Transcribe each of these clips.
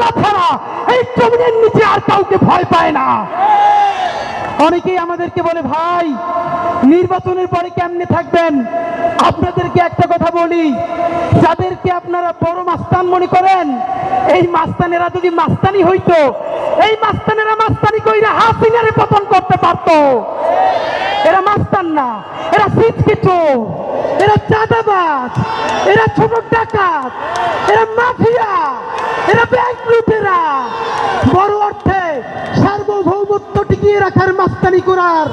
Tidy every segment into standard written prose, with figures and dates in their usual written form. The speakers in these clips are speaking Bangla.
আল্লাহ ছাড়া এই জমিনের নিচে আর কাউকে ভয় পায় না। অনেকেই আমাদেরকে বলে, ভাই নির্বাচনের পরে কেমনে থাকবেন? আপনাদেরকে একটা কথা বলি, যাদেরকে আপনারা বড় মাস্তান মনে করেন, এই মাস্তানেরা যদি মাস্তানি হইতো, এই মাস্তানেরা মাস্তানি কইরা হাসিনারে পতন করতে পারতো। এরা মাস্তান না, এরা সিটকে চোর, এরা চাঁদাবাজ, এরা ছোট ডাকাত, এরা মাফিয়া, এরা ব্যাংক লুটেরা। বড় অর্থে সার্বভৌমত্ব টিকিয়ে রাখার মাস্তানি করার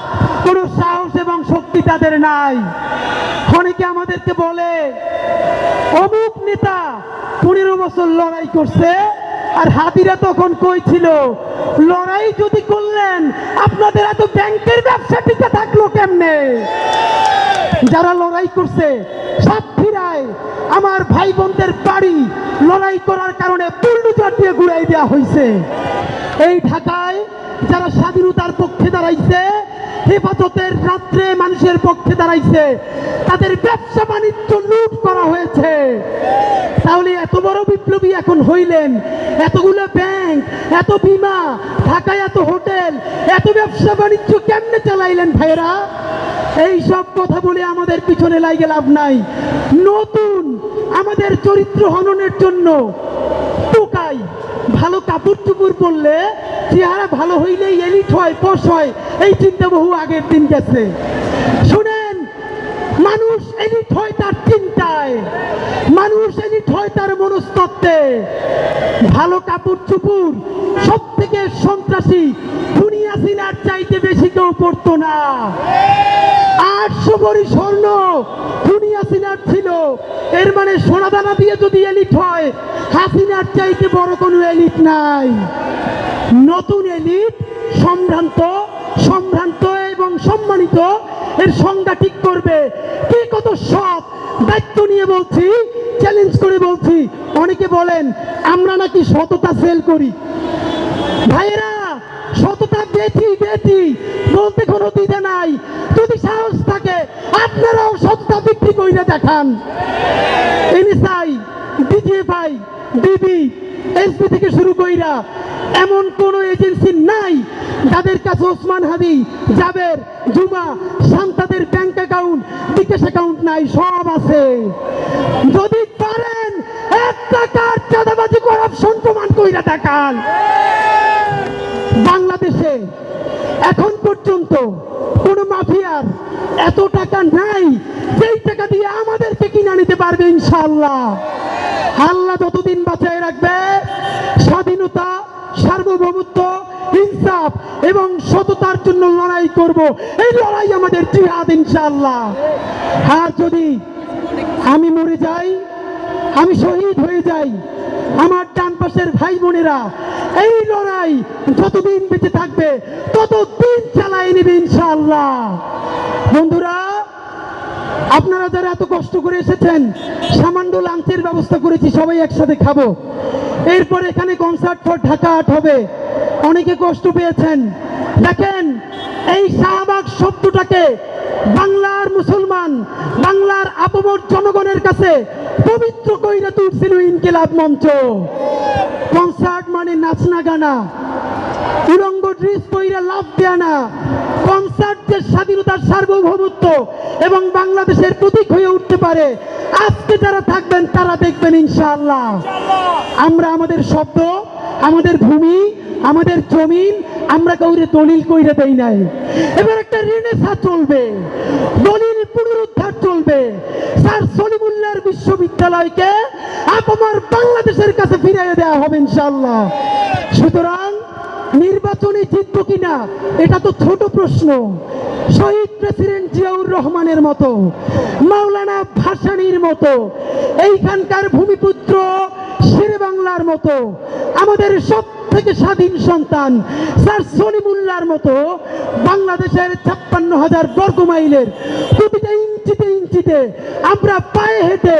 কোন সাহস এবং শক্তি তাদের নাই। অনেকে আমাদেরকে বলে, অমুক নেতা 15 বছর লড়াই করছে, আর হাতিরা তখন কই ছিল? লড়াই যদি করলেন, আপনাদের এত ব্যাংকের ব্যবসা টিকে থাকলো কেমনে? যারা লড়াই করছে, সাতক্ষীরায় আমার ভাই বোনদের বাড়ি লড়াই করার কারণে বুলডোজার দিয়ে ঘুরাই দেওয়া হয়েছে। এই ঢাকায় যারা স্বাধীনতার পক্ষে দাঁড়াইছে, হেফাজতের রাত্রে মানুষের পক্ষে দাঁড়াইছে, তাদের ব্যবসা বাণিজ্য লুট করা হয়েছে। তাহলে এত বড় বিপ্লবী এখন হইলেন, এতগুলো ব্যাংক, এত বিমা, ঢাকায় এত হোটেল, এত ব্যবসা বাণিজ্য কেমনে চালাইলেন ভাইরা? এই সব কথা বলে আমাদের পিছনে লাগে লাভ নাই। নতুন আমাদের চরিত্র হননের জন্য টোকাই, ভালো কাপড় চুপড় পরলে চেহারা ভালো হইলেই এলিট হয়, পশ হয়, এই চিন্তা বহু আগের দিন গেছে। শুনেন, মানুষ এলিট হয় তার চিন্তায়, মানুষ এলিট হয় তার মনস্তত্ত্বে। ভালো কাপড় চুপড় সব থেকে সন্ত্রাসী দুনিয়া সিনার চাইতে বেশি কেউ পড়তো না। 800 ভরি স্বর্ণ দুনিয়া সিনার ছিল, এর মানে সোনাদানা দিয়ে যদি এলিট হয়, হাসিনার চাইতে বড় কোনো এলিট নাই। নতুন এলিট সম্ভ্রান্ত, সম্ভ্রান্ত এবং সম্মানিত, এর সংজ্ঞা ঠিক করবে। কে কত সৎ, দায়িত্ব নিয়ে বলছি, চ্যালেঞ্জ করে বলছি। অনেকে বলেন আমরা নাকি সততা সেল করি। ভাইয়েরা, সততা বেচি বেচি বলতে কোনো দ্বিধা নাই। যদি সাহস থাকে আপনারাও সততা বিক্রি করে দেখান। এনএসআই, ডিজিএফআই, ডিবি, এসপি থেকে শুরু কইরা এমন কোন এজেন্সি নাই যাদের কাছে ওসমান হাদি, জাবের, জুমা, শান্তাদের ব্যাংক অ্যাকাউন্ট, বিকাশ অ্যাকাউন্ট নাই, সব আছে। যদি পারেন 1 টাকার চাঁদাবাজি করাপশন প্রমাণ কইরা দেখান। বাংলাদেশে এখন পর্যন্ত কোন মাফিয়ার এত টাকা নাই যেই টাকা দিয়ে আমাদেরকে কিনে নিতে পারবে। ইনশাআল্লাহ আল্লাহ যতদিন বাঁচায় রাখবে, স্বাধীনতা, সার্বভৌমত্ব, ইনসাফ এবং সততার জন্য লড়াই করব। এই লড়াই আমাদের জিহাদ ইনশাআল্লাহ। আর যদি আমি মরে যাই, আমি শহীদ হয়ে যাই, আমার ডান পাশের ভাই বোনেরা এই লড়াই যতদিন বেঁচে থাকবে ততদিন চালাই নেবে ইনশাআল্লাহ। বন্ধুরা, আপনারা যারা এত কষ্ট করে এসেছেন, সামান্য লাঞ্চের ব্যবস্থা করেছি, সবাই একসাথে খাবো। এরপর এখানে কনসার্ট ফর ঢাকা আর্ট হবে। অনেকে কষ্ট পেয়েছেন। দেখেন, এই শাহবাগ শব্দটাকে বাংলার মুসলমান, বাংলার আপামর জনগণের কাছে পবিত্র কইরা তুলছিল ইনকিলাব মঞ্চ। কনসার্ট মানে নাচনা গানা, উলঙ্গ ড্রেস পইরা লাভ দেয়া না। কনসার্ট যে স্বাধীনতার সার্বভৌমত্ব এবং বাংলাদেশের প্রতীক হয়ে উঠতে পারে, আজকে যারা থাকবেন তারা দেখবেন ইনশাআল্লাহ। আমরা আমাদের শব্দ, আমাদের ভূমি, আমাদের জমিন আমরা কাউরে দলিল কইরা দেই নাই। এবার একটা রেনেসাঁ চলবে, দলিল পুনরুদ্ধার চলবে। স্যার সলিমুল্লাহর বিশ্ববিদ্যালয়কে আপনার বাংলাদেশের কাছে ফিরিয়ে দেওয়া হবে ইনশাআল্লাহ। সুতরাং নির্বাচনে জিতব কিনা এটা তো ছোট প্রশ্ন। শহীদ প্রেসিডেন্ট জিয়াউর রহমানের মতো, মাওলানা ভাসানীর মতো, এইখানকার ভূমিপুত্র শেরে বাংলার মতো, আমাদের সব থেকে স্বাধীন সন্তান স্যার সলিমুল্লাহর মতো বাংলাদেশের 56,000 বর্গ মাইলের প্রতিটা ইঞ্চিতে ইঞ্চিতে আমরা পায়ে হেঁটে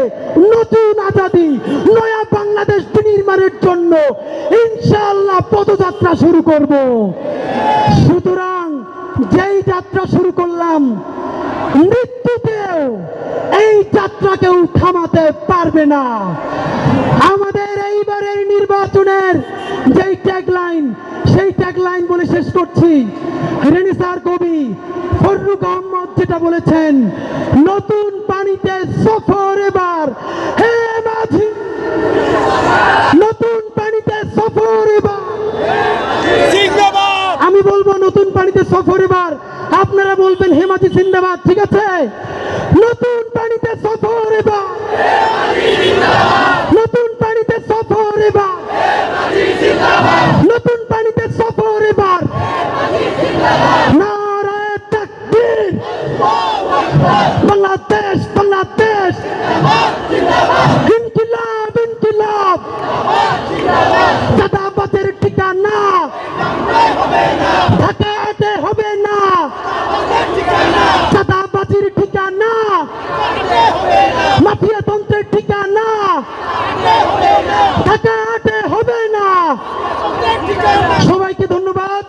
নতুন আজাদি, নয়া বাংলাদেশ নির্মাণের জন্য ইনশাআল্লাহ পদযাত্রা শুরু করব। সুতরাং যেই যাত্রা শুরু করলাম, মৃত্যু অতীতেও এই যাত্রা কেউ থামাতে পারবে না। আমাদের এইবারের নির্বাচনের যেই ট্যাগলাইন, সেই ট্যাগলাইন বলে শেষ করছি। রেনেসার কবি ফররুখ আহমদ যেটা বলেছেন, নতুন পানিতে সফর এবার, হে মাঝি নতুন পানিতে সফর এবার। আমি বলবো নতুন পানিতে সফর এবার, আপনারা বলবেন হেমাজি জিন্দাবাদ। ঠিক আছে, নতুন পানিতে সফর এবার, নতুন পানিতে সফর এবার, নতুন পানিতে সফর এবার। নারায়ে তাকবীর, বাংলাদেশ বাংলাদেশ, ইনকিলাব ইনকিলাব, চাঁদাবাজের ঠিকানা ঢাকাতে হবে না, চাঁদাবাজির ঠিকানা, মাফিয়া তন্ত্রের ঠিকানা ঢাকাতে হবে না। সবাইকে ধন্যবাদ।